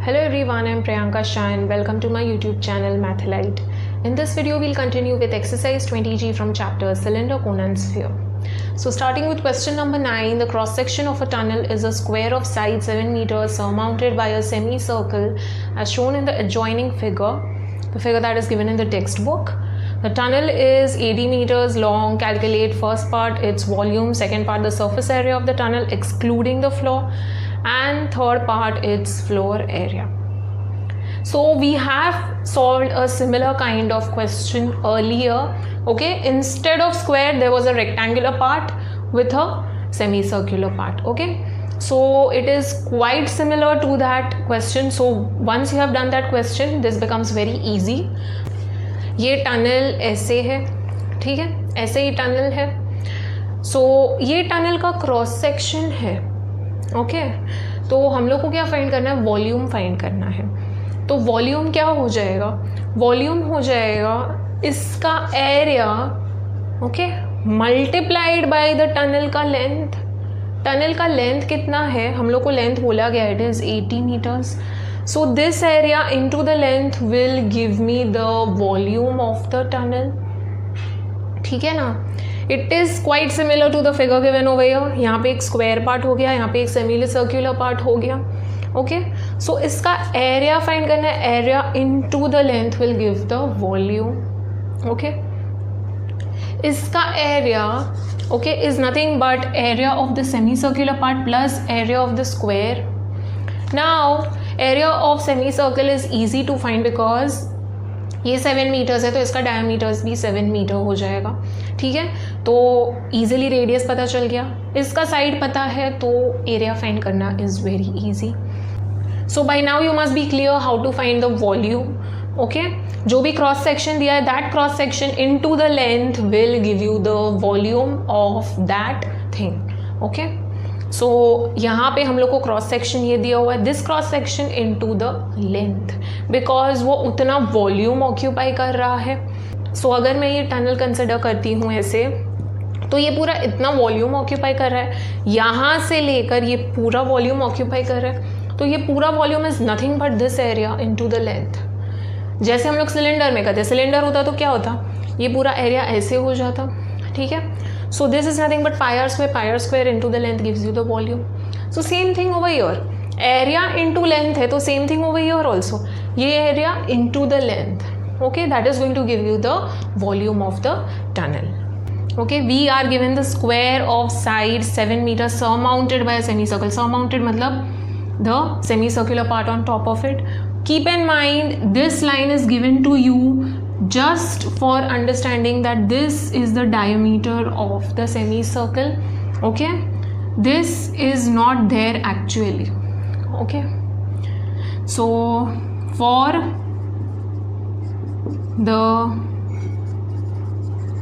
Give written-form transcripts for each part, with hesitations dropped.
Hello everyone, I'm Priyanka Shah and welcome to my YouTube channel Mathlite. In this video, we'll continue with exercise 20G from chapter Cylinder, Cone and Sphere. So starting with question number 9, the cross section of a tunnel is a square of side 7 meters surmounted by a semicircle as shown in the adjoining figure, the figure that is given in the textbook. The tunnel is 80 meters long. Calculate first part its volume, second part the surface area of the tunnel excluding the floor, and third part its floor area. So we have solved a similar kind of question earlier. Okay, instead of square there was a rectangular part with a semicircular part. Okay, so it is quite similar to that question. So once you have done that question, this becomes very easy. ये tunnel ऐसे है, ठीक है, ऐसे ही tunnel है. सो ये tunnel का cross section है. ओके, तो हम लोग को क्या फाइंड करना है? वॉल्यूम फाइंड करना है. तो वॉल्यूम क्या हो जाएगा? वॉल्यूम हो जाएगा इसका area, okay, multiplied by the tunnel का लेंथ. टनल का लेंथ कितना है? हम लोग को लेंथ बोला गया, it is 80 metres. So this area into the length will give me the volume of the tunnel. ठीक है ना? It is quite similar to the figure given over here. यहाँ पे एक square part हो गया, यहाँ पे एक semicircular part हो गया. Okay? So इसका area find करना है. Area into the length will give the volume. Okay? इसका area, okay, is nothing but area of the semicircular part plus area of the square. Now area of semicircle is easy to find because ये 7 metres है तो इसका diameters भी 7 metre हो जाएगा. ठीक है, तो easily रेडियस पता चल गया. इसका साइड पता है तो एरिया फाइंड करना is very easy. So by now you must be clear how to find the volume. Okay, जो भी क्रॉस सेक्शन दिया है that cross section into the length will give you the volume of that thing. Okay, so यहाँ पे हम लोग को cross section ये दिया हुआ है, this cross section into the length, because वो उतना वॉल्यूम ऑक्यूपाई कर रहा है. सो अगर मैं ये टनल कंसिडर करती हूँ ऐसे, तो ये पूरा इतना वॉल्यूम ऑक्यूपाई कर रहा है, यहाँ से लेकर ये पूरा वॉल्यूम ऑक्यूपाई कर रहा है. तो ये पूरा volume is nothing but this area into the length. जैसे हम लोग सिलेंडर में करते, सिलेंडर होता तो क्या होता? ये पूरा एरिया ऐसे हो जाता. ठीक है, so this is nothing but pi r square into the length gives you the volume. So same thing over here, area into length है तो same thing over here also, ये area into the length. Okay, that is going to give you the volume of the tunnel. Okay, we are given the square of side 7 meters surmounted by a semicircle. Surmounted मतलब the semicircular part on top of it. Keep in mind this line is given to you just for understanding that this is the diameter of the semicircle. Okay, this is not there actually. Okay, so for the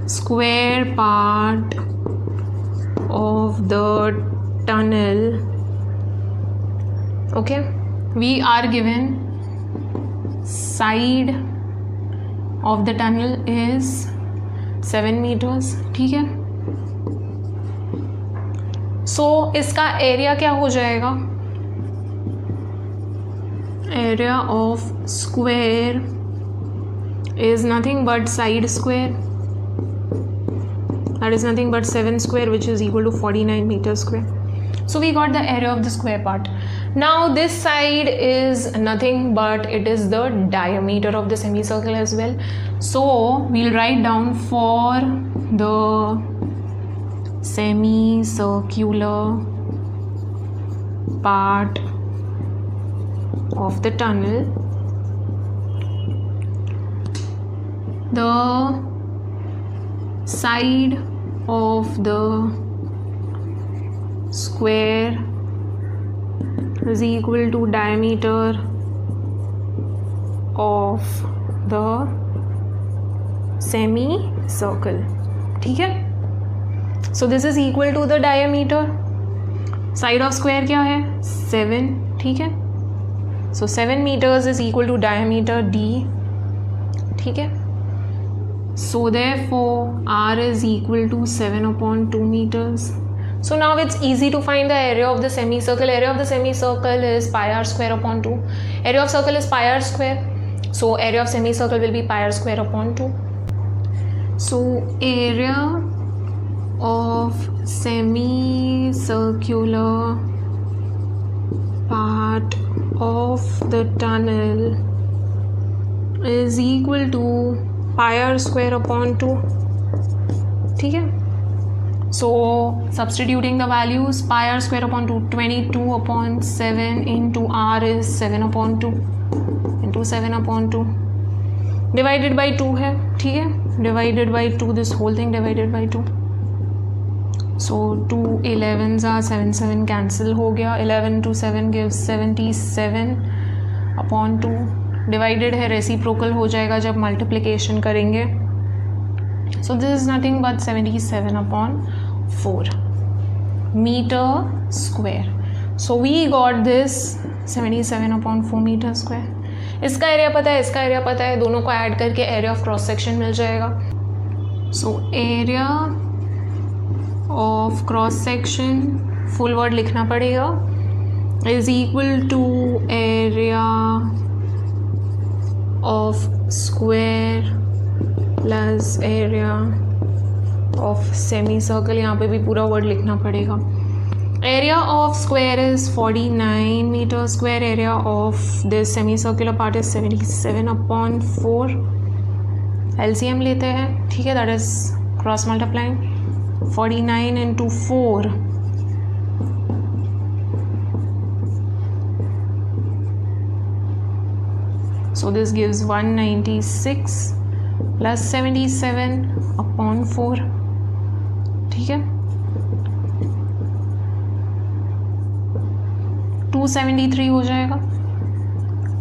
square part of the tunnel, okay, we are given side of the tunnel is 7 meters. ठीक है, सो इसका area क्या हो जाएगा? Area of square is nothing but side square, that is nothing but 7 square which is equal to 49 meters square. So we got the area of the square part. Now this side is nothing but it is the diameter of the semicircle as well. So we'll write down for the semicircular part of the tunnel, the side of the square is equal to diameter of the semicircle. ठीक है, so this is equal to the diameter. Side of square क्या है? 7. ठीक है, so 7 meters is equal to diameter d. ठीक है, so therefore r is equal to 7/2 meters. So now it's easy to find the area of the semicircle. Area of the semicircle is pi r square upon 2. Area of circle is pi r square. So area of semicircle will be pi r square upon 2. So area of semicircular part of the tunnel is equal to pi r square upon 2. ठीक है. So substituting the values, pi r square upon 2, 22 upon 7 into r is 7 upon 2 into 7 upon 2 divided by 2 है. ठीक है, divided by 2, this whole thing divided by 2. So 2 11s are 7 7 cancel हो गया. 11 to 7 gives 77 upon 2. Divided है, reciprocal हो जाएगा जब multiplication करेंगे. So this is nothing but 77 upon 4 meter square. So we got this 77 upon 4 meter square. इसका area पता है, इसका एरिया पता है, दोनों को ऐड करके एरिया ऑफ क्रॉस सेक्शन मिल जाएगा. So area of cross section full word लिखना पड़ेगा is equal to area of square plus area of semi circle. यहाँ पे भी पूरा वर्ड लिखना पड़ेगा. Area of square is 49 metre square. Area of this semi circular part is 77 upon 4. LCM लेते हैं. ठीक है, that is cross multiplying 49 into 4. So this gives 196 plus 77 upon 4. ठीक है, 273 हो जाएगा.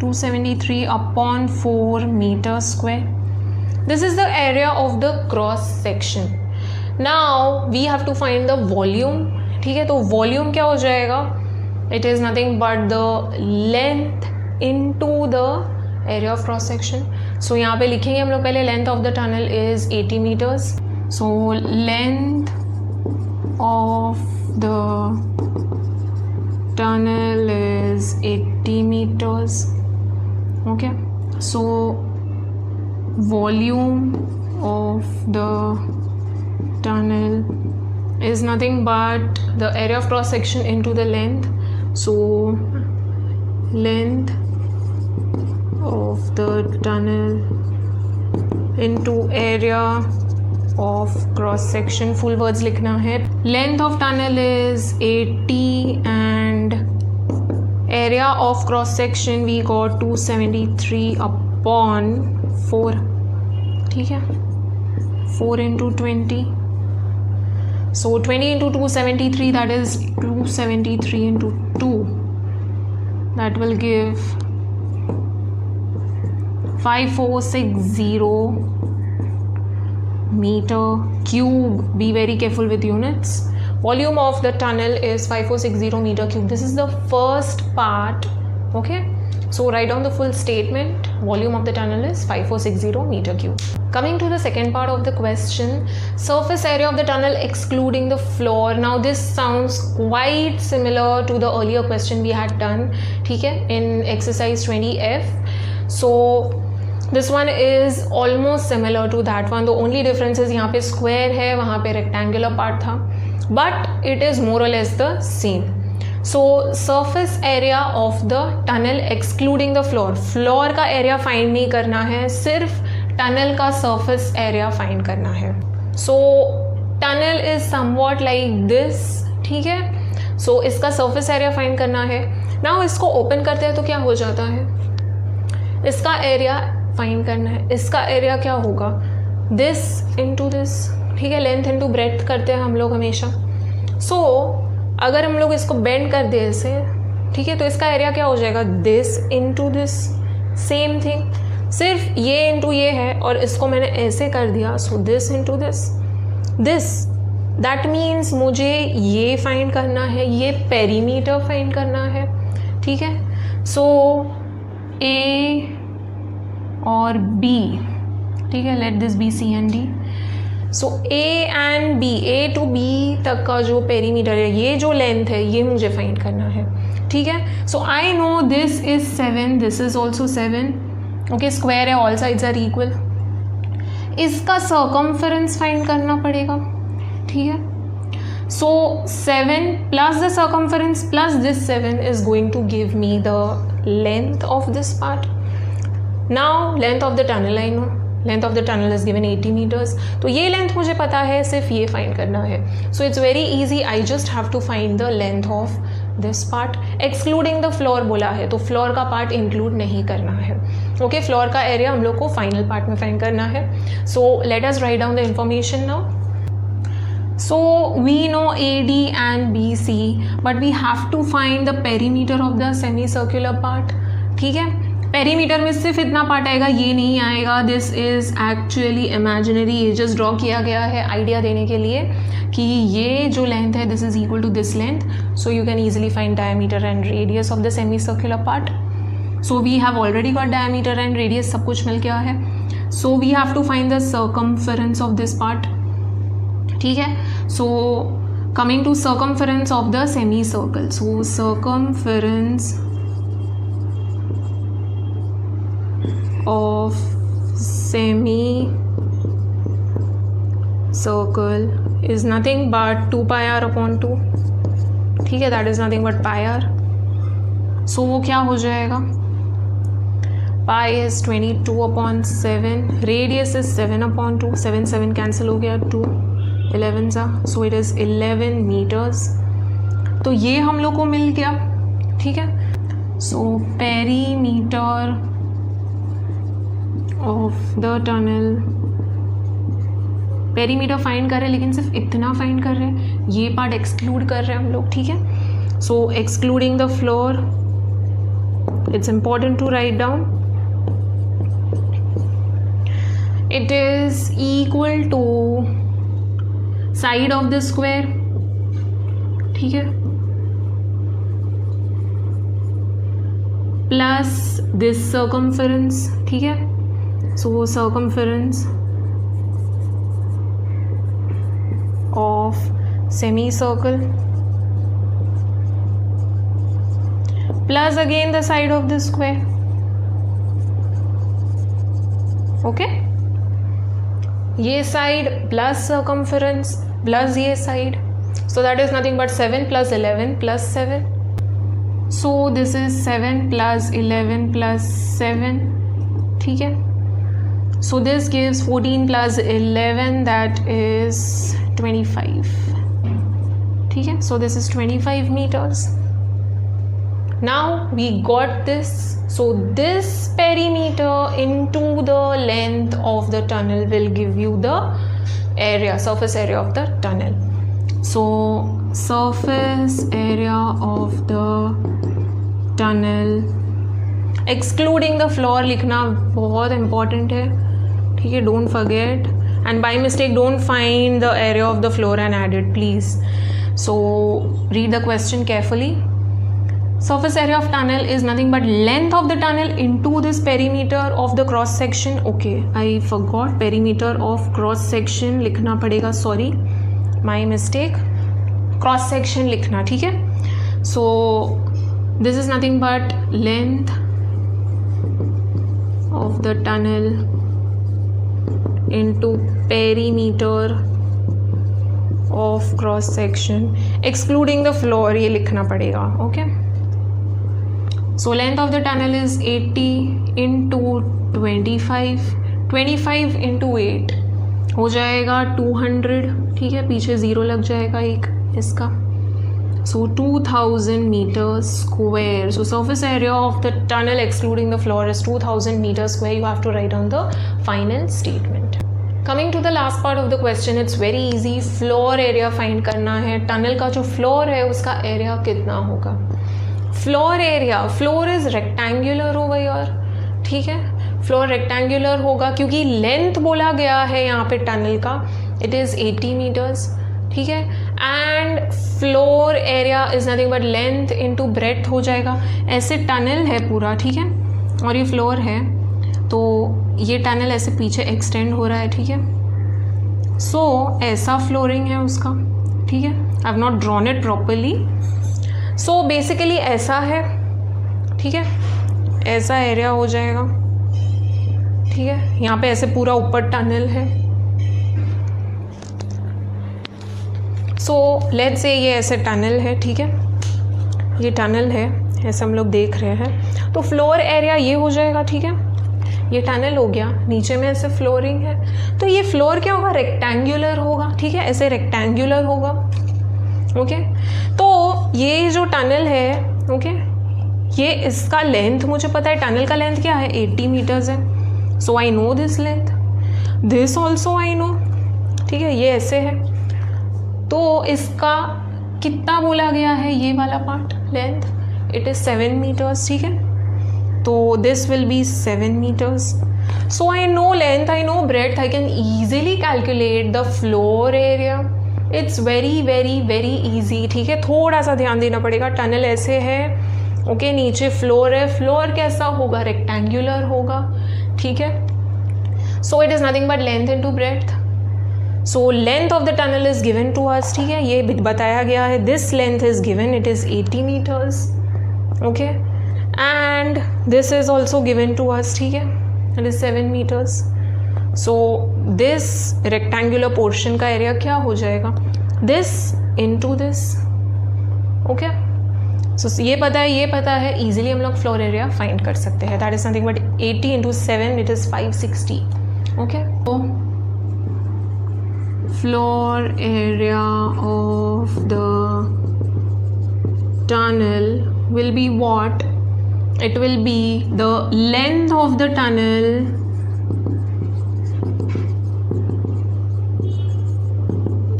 273 upon 4 meter square. This is the area of the cross section. Now we have to find the volume. ठीक है, तो वॉल्यूम क्या हो जाएगा? It is nothing but the length into the area of cross section. So यहाँ पे लिखेंगे हम लोग पहले length of the tunnel is 80 meters. So length of the tunnel is 80 meters. Okay. So volume of the tunnel is nothing but the area of cross section into the length. So length of the tunnel into area of cross section. Full words लिखना है. Length of tunnel is 80 and area of cross section we got 273 upon 4. ठीक है, 4 into 20. So 20 into 273, that is 273 into 2. That will give 5460 meter cube. Be very careful with units. Volume of the tunnel is 5460 meter cube. This is the first part. Okay, so write down the full statement. Volume of the tunnel is 5460 meter cube. Coming to the second part of the question, surface area of the tunnel excluding the floor. Now this sounds quite similar to the earlier question we had done, ठीक है, in exercise 20F. So this one is almost similar to that one. The only difference is यहाँ पे square है, वहाँ पे rectangular part था, but it is more or less the same. So surface area of the tunnel excluding the floor. Floor का area find नहीं करना है, सिर्फ tunnel का surface area find करना है. So tunnel is somewhat like this. ठीक है, so इसका surface area find करना है. Now इसको open करते हैं तो क्या हो जाता है? इसका area find करना है. इसका area क्या होगा? This into this. ठीक है, length into breadth करते हैं हम लोग हमेशा. So अगर हम लोग इसको बेंड कर दे ऐसे, ठीक है, तो इसका एरिया क्या हो जाएगा? This into this. Same thing, सिर्फ ये इनटू ये है और इसको मैंने ऐसे कर दिया. So this into this. This that means मुझे ये फाइंड करना है, ये पेरीमीटर फाइंड करना है. ठीक है, सो ए और बी. ठीक है, let this B C and D. So A and B, A to B तक का जो पेरीमीटर है, ये जो लेंथ है ये मुझे फाइंड करना है, ठीक है। So I know this is 7, this is also 7, okay, square है, ऑल साइड्स आर इक्वल। इसका सर्कमफेरेंस फाइंड करना पड़ेगा, ठीक है। So 7 plus the circumference plus this 7 is going to give me the length of this part. Now length of the tunnel I know, length of the tunnel is given 80 metres, तो ये length मुझे पता है, सिर्फ ये find करना है। So it's very easy, I just have to find the length of this part, excluding the floor बोला है, तो फ्लोर का पार्ट इंक्लूड नहीं करना है, ओके। फ्लोर का एरिया हम लोग को फाइनल पार्ट में फाइंड करना है। So let us write down the information now. So we know AD and BC, but we have to find the perimeter of the semicircular part, ठीक है। Perimeter में सिर्फ इतना पार्ट आएगा, ये नहीं आएगा, दिस इज़ एक्चुअली इमेजिनरी, ये जस्ट ड्रॉ किया गया है आइडिया देने के लिए कि ये जो लेंथ है this is equal to this length, so you can easily find diameter and radius of the semi circular part. So we have already got diameter and radius, सब कुछ मिल गया है। So we have to find the circumference of this part, ठीक है। So coming to circumference of the semi circle, so circumference of semi circle is nothing but 2 pi r upon 2, ठीक है, that is nothing but pi r। so वो क्या हो जाएगा, pi is 22 upon 7, radius is 7 upon 2, 7 7 cancel हो गया, 2 11 सा, so it is 11 meters। तो ये हम लोग को मिल गया, ठीक है। so perimeter of the tunnel, perimeter find कर रहे हैं लेकिन सिर्फ इतना फाइंड कर रहे हैं, ये पार्ट एक्सक्लूड कर रहे हैं हम लोग, ठीक है। So excluding the floor, it's important to write down, it is equal to side of the square, ठीक है, प्लस दिस सर्कमफेरेंस, ठीक है। so circumference of semicircle plus again the side of the square, okay, ये side plus circumference plus ये side, so that is nothing but 7 plus 11 plus 7, so this is 7 plus 11 plus 7, ठीक है। So this gives 14 plus 11, that is 25, ठीक है। So this is 25 meters। Now we got this, so this perimeter into the length of the tunnel will give you the area, surface area of the tunnel। So surface area of the tunnel excluding the floor लिखना बहुत important है, ठीक है, don't forget, and by mistake don't find the area of the floor and add it please. So read the question carefully. surface area of tunnel is nothing but length of the tunnel into this perimeter of the cross section, okay, I forgot perimeter of cross section लिखना पड़ेगा, sorry, my mistake, cross section लिखना, ठीक है। so this is nothing but length of the tunnel into perimeter of cross section excluding the floor, ये लिखना पड़ेगा, okay। so length of the tunnel is 80 into 25, 25 into 8 हो जाएगा 200, ठीक है, पीछे ज़ीरो लग जाएगा एक इसका, so 2000 meters square। so surface area of the tunnel excluding the floor is 2000 meters square। you have to write down the final statement। Coming to the last part of the question, it's very easy, floor area find करना है, tunnel का जो floor है उसका area कितना होगा। Floor area, floor is rectangular over here, ठीक है, फ्लोर रेक्टेंगुलर होगा क्योंकि लेंथ बोला गया है यहाँ पे टनल का, इट इज़ 80 मीटर्स, ठीक है, and floor area is nothing but length into breadth हो जाएगा। ऐसे टनल है पूरा, ठीक है, और ये फ्लोर है, तो ये टनल ऐसे पीछे एक्सटेंड हो रहा है, ठीक है, सो ऐसा फ्लोरिंग है उसका, ठीक है, I have not drawn it properly. So basically ऐसा है, ठीक है, ऐसा एरिया हो जाएगा, ठीक है। यहाँ पे ऐसे पूरा ऊपर टनल है। सो लेट्स से ये ऐसे टनल है, ठीक है, ये टनल है, ऐसे हम लोग देख रहे हैं। तो फ्लोर एरिया ये हो जाएगा, ठीक है, ये टनल हो गया, नीचे में ऐसे फ्लोरिंग है। तो ये फ्लोर क्या होगा, रेक्टेंगुलर होगा, ठीक है, ऐसे रेक्टेंगुलर होगा। ओके, तो ये जो टनल है, ओके, ये इसका लेंथ मुझे पता है, टनल का लेंथ क्या है, 80 मीटर्स है। So I know this length, this also I know, ठीक है, ये ऐसे है। तो इसका कितना बोला गया है, ये वाला part length, it is 7 meters, ठीक है। तो this will be 7 meters. So I know length, I know breadth, I can easily calculate the floor area. It's very very very easy, ठीक है। थोड़ा सा ध्यान देना पड़ेगा, टनल ऐसे है, ओके, नीचे फ्लोर है, फ्लोर कैसा होगा, रेक्टेंगुलर होगा, ठीक है। So it is nothing but length into breadth. So length of the tunnel is given to us, ठीक है, ये बताया गया है, this length is given, it is 80 meters, okay, and this is also given to us, ठीक है, it is 7 meters. So this rectangular portion का area क्या हो जाएगा, दिस इनटू दिस, ओके। सो ये पता है, ईजिली हम लोग फ्लोर एरिया फाइंड कर सकते हैं। That is nothing but 80 into 7, it is 560, okay. तो floor area of the tunnel will be what? It will be the length of the tunnel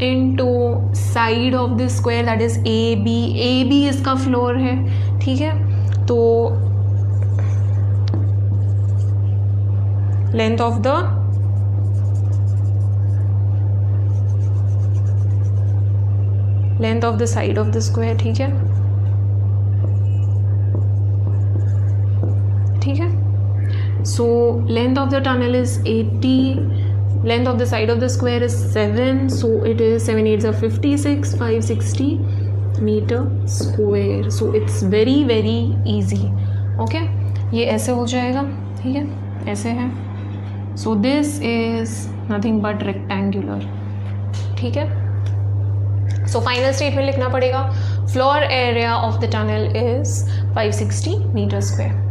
into side of the square, that is AB. AB इसका floor है, ठीक है। तो length of the side of the square, ठीक है, ठीक है। So length of the tunnel is 80, length of the side of the square is 7, so it is 7 8 56, 560 meter square. So it's very very easy, okay. ये ऐसे हो जाएगा, ठीक है, ऐसे है। So this is nothing but rectangular, ठीक है। सो फाइनल स्टेटमेंट लिखना पड़ेगा, floor area of the tunnel is 560 meter square.